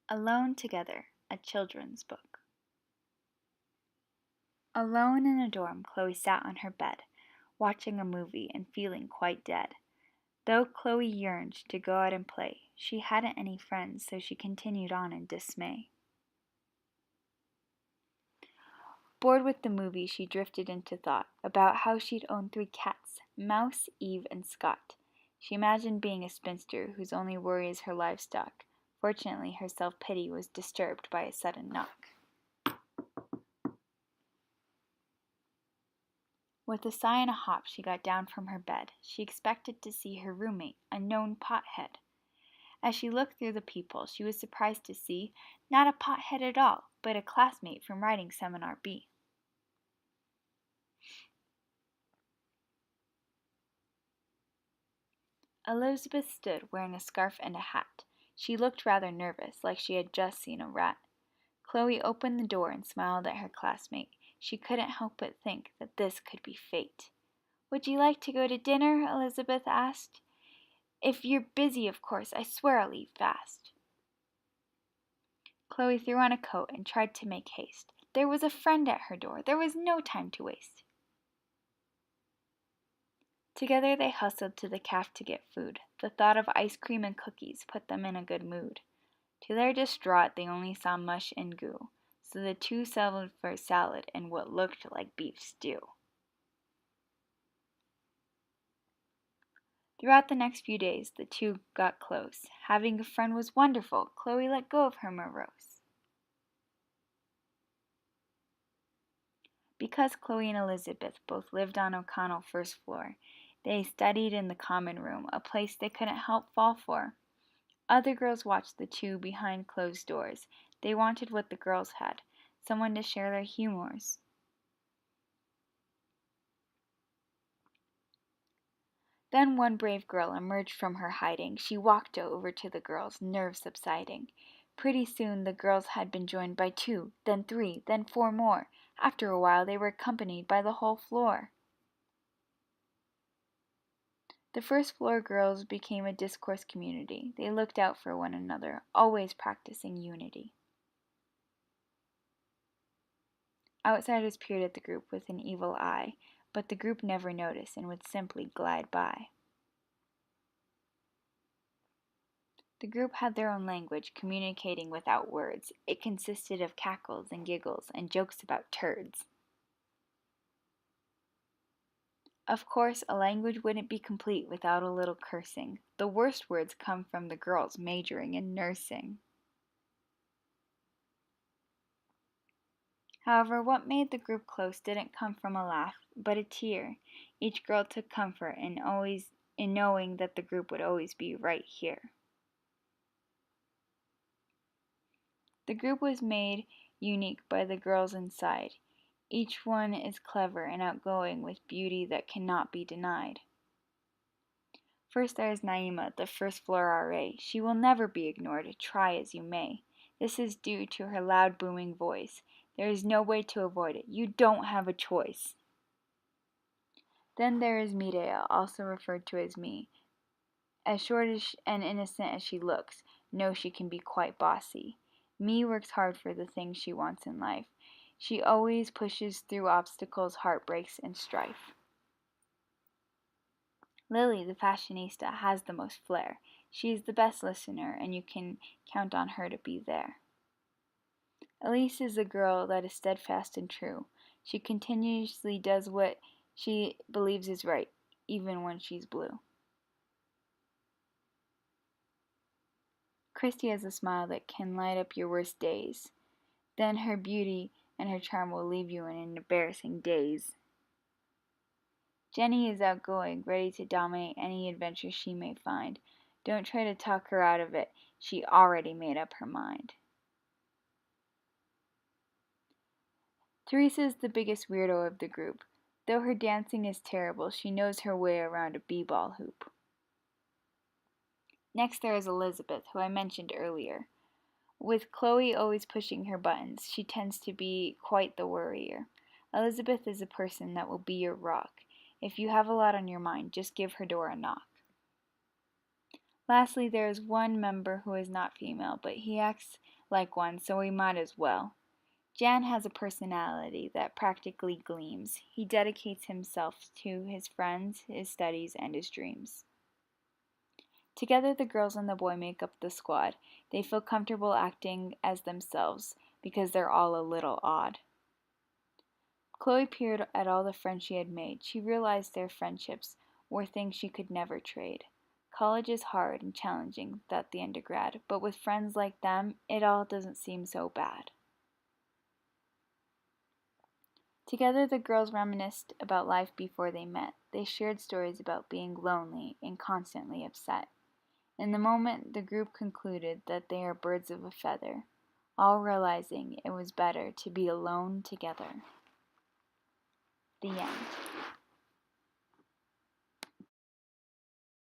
Alone Together, a children's book. Alone in a dorm, Chloe sat on her bed, watching a movie and feeling quite dead. Though Chloe yearned to go out and play, she hadn't any friends, so she continued on in dismay. Bored with the movie, she drifted into thought about how she'd own 3 cats, Mouse, Eve, and Scott. She imagined being a spinster whose only worry is her livestock. Fortunately, her self-pity was disturbed by a sudden knock. With a sigh and a hop, she got down from her bed. She expected to see her roommate, a known pothead. As she looked through the peephole, she was surprised to see not a pothead at all, but a classmate from writing seminar B. Elizabeth stood wearing a scarf and a hat. She looked rather nervous, like she had just seen a rat. Chloe opened the door and smiled at her classmate. She couldn't help but think that this could be fate. "Would you like to go to dinner?" Elizabeth asked. "If you're busy, of course. I swear I'll leave fast." Chloe threw on a coat and tried to make haste. There was a friend at her door. There was no time to waste. Together they hustled to the cafe to get food. The thought of ice cream and cookies put them in a good mood. To their distraught, they only saw mush and goo, so the two settled for salad and what looked like beef stew. Throughout the next few days, the two got close. Having a friend was wonderful. Chloe let go of her morose. Because Chloe and Elizabeth both lived on O'Connell first floor, they studied in the common room, a place they couldn't help fall for. Other girls watched the two behind closed doors. They wanted what the girls had, someone to share their humors. Then one brave girl emerged from her hiding. She walked over to the girls, nerves subsiding. Pretty soon the girls had been joined by 2, then 3, then 4 more. After a while they were accompanied by the whole floor. The first floor girls became a discourse community. They looked out for one another, always practicing unity. Outsiders peered at the group with an evil eye, but the group never noticed and would simply glide by. The group had their own language, communicating without words. It consisted of cackles and giggles and jokes about turds. Of course, a language wouldn't be complete without a little cursing. The worst words come from the girls majoring in nursing. However, what made the group close didn't come from a laugh, but a tear. Each girl took comfort in knowing that the group would always be right here. The group was made unique by the girls inside. Each one is clever and outgoing with beauty that cannot be denied. First there is Naima, the first floor RA. She will never be ignored, try as you may. This is due to her loud booming voice. There is no way to avoid it. You don't have a choice. Then there is Mireya, also referred to as Me. As short and innocent as she looks, no, she can be quite bossy. Me works hard for the things she wants in life. She always pushes through obstacles, heartbreaks, and strife. Lily, the fashionista, has the most flair. She is the best listener, and you can count on her to be there. Elise is a girl that is steadfast and true. She continuously does what she believes is right, even when she's blue. Christy has a smile that can light up your worst days. Then her beauty and her charm will leave you in an embarrassing daze. Jenny is outgoing, ready to dominate any adventure she may find. Don't try to talk her out of it. She already made up her mind. Teresa is the biggest weirdo of the group. Though her dancing is terrible, she knows her way around a b-ball hoop. Next there is Elizabeth, who I mentioned earlier. With Chloe always pushing her buttons, she tends to be quite the worrier. Elizabeth is a person that will be your rock. If you have a lot on your mind, just give her door a knock. Lastly, there is one member who is not female, but he acts like one, so we might as well. Jan has a personality that practically gleams. He dedicates himself to his friends, his studies, and his dreams. Together, the girls and the boy make up the squad. They feel comfortable acting as themselves because they're all a little odd. Chloe peered at all the friends she had made. She realized their friendships were things she could never trade. College is hard and challenging, thought the undergrad, but with friends like them, it all doesn't seem so bad. Together, the girls reminisced about life before they met. They shared stories about being lonely and constantly upset. In the moment, the group concluded that they are birds of a feather, all realizing it was better to be alone together. The end.